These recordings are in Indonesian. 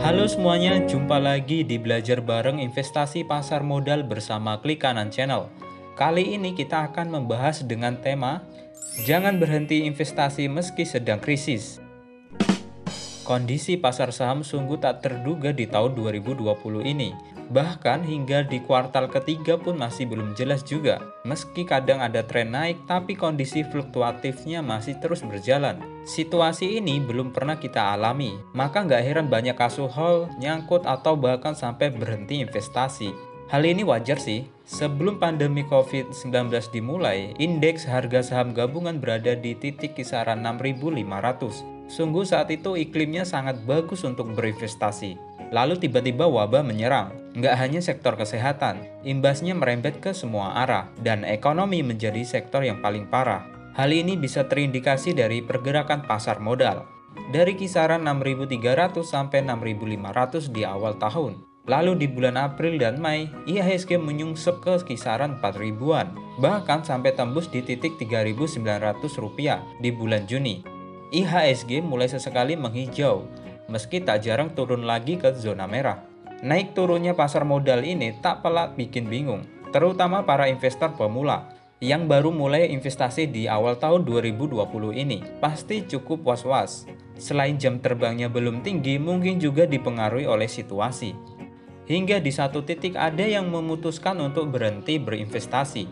Halo semuanya, jumpa lagi di Belajar Bareng Investasi Pasar Modal bersama Klik Kanan Channel. Kali ini kita akan membahas dengan tema Jangan berhenti investasi meski sedang krisis. Kondisi pasar saham sungguh tak terduga di tahun 2020 ini. Bahkan hingga di kuartal ketiga pun masih belum jelas juga. Meski kadang ada tren naik, tapi kondisi fluktuatifnya masih terus berjalan. Situasi ini belum pernah kita alami, maka nggak heran banyak kasus hold, nyangkut, atau bahkan sampai berhenti investasi. Hal ini wajar sih. Sebelum pandemi COVID-19 dimulai, indeks harga saham gabungan berada di titik kisaran 6.500. Sungguh saat itu iklimnya sangat bagus untuk berinvestasi. Lalu tiba-tiba wabah menyerang. Nggak hanya sektor kesehatan, imbasnya merembet ke semua arah, dan ekonomi menjadi sektor yang paling parah. Hal ini bisa terindikasi dari pergerakan pasar modal. Dari kisaran 6.300 sampai 6.500 di awal tahun. Lalu di bulan April dan Mei, IHSG menyungsep ke kisaran 4.000-an. Bahkan sampai tembus di titik Rp3.900 di bulan Juni. IHSG mulai sesekali menghijau, meski tak jarang turun lagi ke zona merah. Naik turunnya pasar modal ini tak pelak bikin bingung, terutama para investor pemula yang baru mulai investasi di awal tahun 2020 ini. Pasti cukup was-was. Selain jam terbangnya belum tinggi, mungkin juga dipengaruhi oleh situasi. Hingga di satu titik ada yang memutuskan untuk berhenti berinvestasi.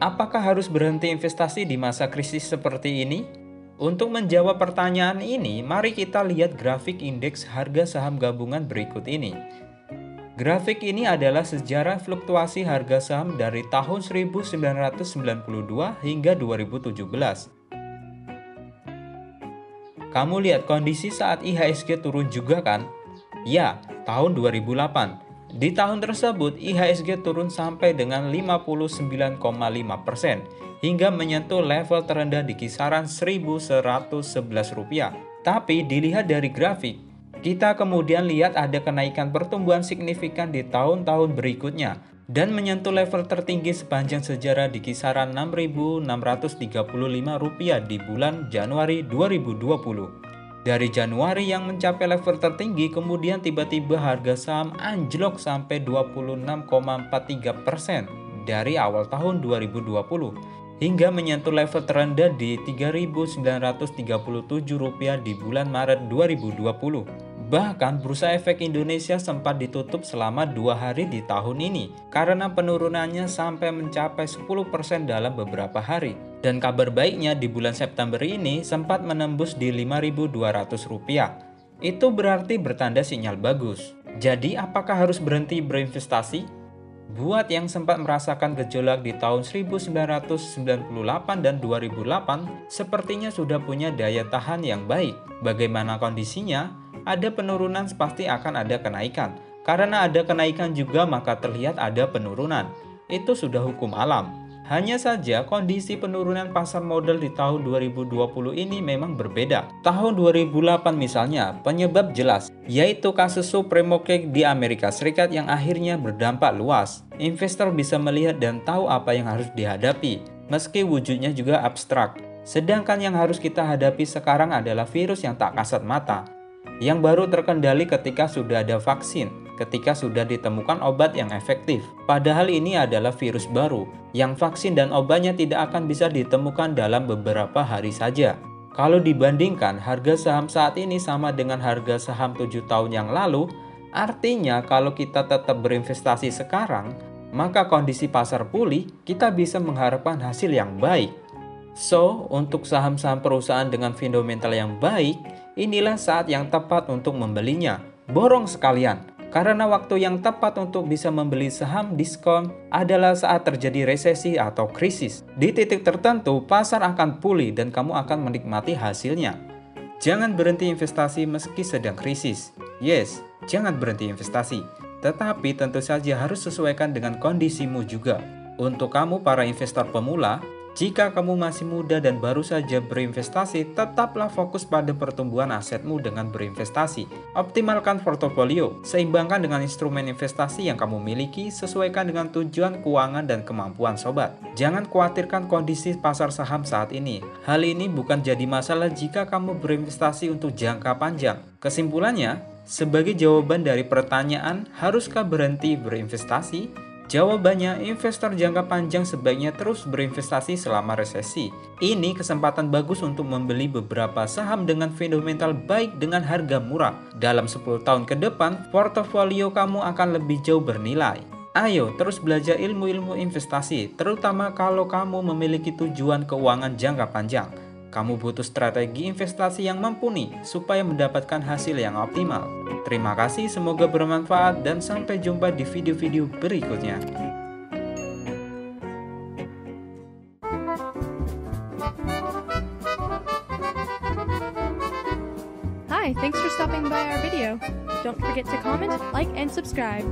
Apakah harus berhenti investasi di masa krisis seperti ini? Untuk menjawab pertanyaan ini, mari kita lihat grafik indeks harga saham gabungan berikut ini. Grafik ini adalah sejarah fluktuasi harga saham dari tahun 1992 hingga 2017. Kamu lihat kondisi saat IHSG turun juga kan? Ya, tahun 2008. Di tahun tersebut, IHSG turun sampai dengan 59,5% hingga menyentuh level terendah di kisaran Rp1.111. Tapi dilihat dari grafik, kita kemudian lihat ada kenaikan pertumbuhan signifikan di tahun-tahun berikutnya dan menyentuh level tertinggi sepanjang sejarah di kisaran Rp6.635 di bulan Januari 2020. Dari Januari yang mencapai level tertinggi, kemudian tiba-tiba harga saham anjlok sampai 26,43% dari awal tahun 2020 hingga menyentuh level terendah di Rp3.937 di bulan Maret 2020. Bahkan Bursa Efek Indonesia sempat ditutup selama 2 hari di tahun ini karena penurunannya sampai mencapai 10% dalam beberapa hari. Dan kabar baiknya di bulan September ini sempat menembus di Rp5.200. Itu berarti bertanda sinyal bagus. Jadi apakah harus berhenti berinvestasi? Buat yang sempat merasakan gejolak di tahun 1998 dan 2008, sepertinya sudah punya daya tahan yang baik. Bagaimana kondisinya? Ada penurunan pasti akan ada kenaikan. Karena ada kenaikan juga maka terlihat ada penurunan. Itu sudah hukum alam. Hanya saja kondisi penurunan pasar modal di tahun 2020 ini memang berbeda. Tahun 2008 misalnya, penyebab jelas, yaitu kasus supreme crack di Amerika Serikat yang akhirnya berdampak luas. Investor bisa melihat dan tahu apa yang harus dihadapi, meski wujudnya juga abstrak. Sedangkan yang harus kita hadapi sekarang adalah virus yang tak kasat mata, yang baru terkendali ketika sudah ada vaksin, ketika sudah ditemukan obat yang efektif. Padahal ini adalah virus baru, yang vaksin dan obatnya tidak akan bisa ditemukan dalam beberapa hari saja. Kalau dibandingkan harga saham saat ini sama dengan harga saham 7 tahun yang lalu, artinya kalau kita tetap berinvestasi sekarang, maka kondisi pasar pulih, kita bisa mengharapkan hasil yang baik. So, untuk saham-saham perusahaan dengan fundamental yang baik, inilah saat yang tepat untuk membelinya. Borong sekalian, karena waktu yang tepat untuk bisa membeli saham diskon adalah saat terjadi resesi atau krisis. Di titik tertentu, pasar akan pulih dan kamu akan menikmati hasilnya. Jangan berhenti investasi meski sedang krisis. Yes, jangan berhenti investasi. Tetapi tentu saja harus sesuaikan dengan kondisimu juga. Untuk kamu para investor pemula, Jika kamu masih muda dan baru saja berinvestasi, tetaplah fokus pada pertumbuhan asetmu dengan berinvestasi. Optimalkan portofolio, seimbangkan dengan instrumen investasi yang kamu miliki, sesuaikan dengan tujuan keuangan dan kemampuan sobat. Jangan khawatirkan kondisi pasar saham saat ini. Hal ini bukan jadi masalah jika kamu berinvestasi untuk jangka panjang. Kesimpulannya, sebagai jawaban dari pertanyaan, haruskah berhenti berinvestasi? Jawabannya, investor jangka panjang sebaiknya terus berinvestasi selama resesi. Ini kesempatan bagus untuk membeli beberapa saham dengan fundamental baik dengan harga murah. Dalam 10 tahun ke depan, portofolio kamu akan lebih jauh bernilai. Ayo terus belajar ilmu-ilmu investasi, terutama kalau kamu memiliki tujuan keuangan jangka panjang. Kamu butuh strategi investasi yang mumpuni supaya mendapatkan hasil yang optimal. Terima kasih, semoga bermanfaat dan sampai jumpa di video-video berikutnya. Hi, thanks for stopping by our video. Don't forget to comment, like, and subscribe.